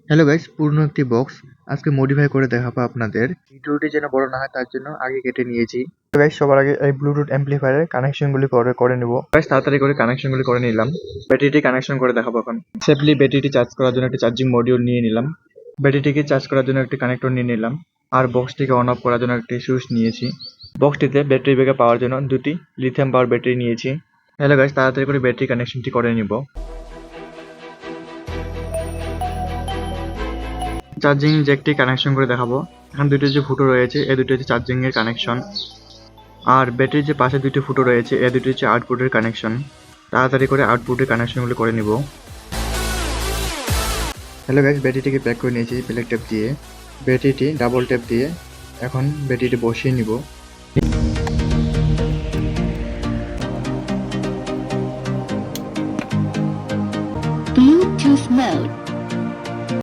Hello guys, পূর্ণ একটি box আজকে মডিফাই করে দেখাবো আপনাদের। ভিডিওটি যেন বড় না হয় তার জন্য আগে কেটে নিয়েছি। তো গাইস, সবার আগে এই ব্লুটুথ অ্যাম্পলিফায়ারের কানেকশনগুলি করে নেব। গাইস, তাড়াতাড়ি করে কানেকশনগুলি করে নিলাম। ব্যাটারিটি কানেকশন করে দেখাবো এখন। সেফলি ব্যাটারিটি চার্জ করার জন্য একটি চার্জিং মডিউল নিয়ে নিলাম। ব্যাটারিটিকে চার্জ করার জন্য একটি কানেক্টর নিয়ে নিলাম। আর বক্সটিকে অন অফ করার জন্য একটি সুইচ নিয়েছি। বক্সটিতে ব্যাটারি ব্যাকআপ পাওয়ার জন্য দুটি লিথিয়াম পাওয়ার ব্যাটারি নিয়েছি। হ্যালো গাইস, তাড়াতাড়ি করে ব্যাটারি কানেকশনটি করে নিব। চার্জিং জ্যাকটি কানেকশন করে দেখাবো। এখন দুটো যে ফুটো রয়েছে এই দুটো হচ্ছে চার্জিং এর কানেকশন, আর ব্যাটারির যে পাশে দুটি ফুটো রয়েছে এই দুটি হচ্ছে আউটপুটের কানেকশন। তাড়াতাড়ি করে আউটপুটের কানেকশনগুলো করে নিব। হ্যালো গাইস, ব্যাটারিটিকে প্যাক করে নিয়েছি ব্ল্যাক টেপ দিয়ে। ব্যাটারিটি ডাবল টেপ দিয়ে এখন ব্যাটারিটি বসিয়ে নিব।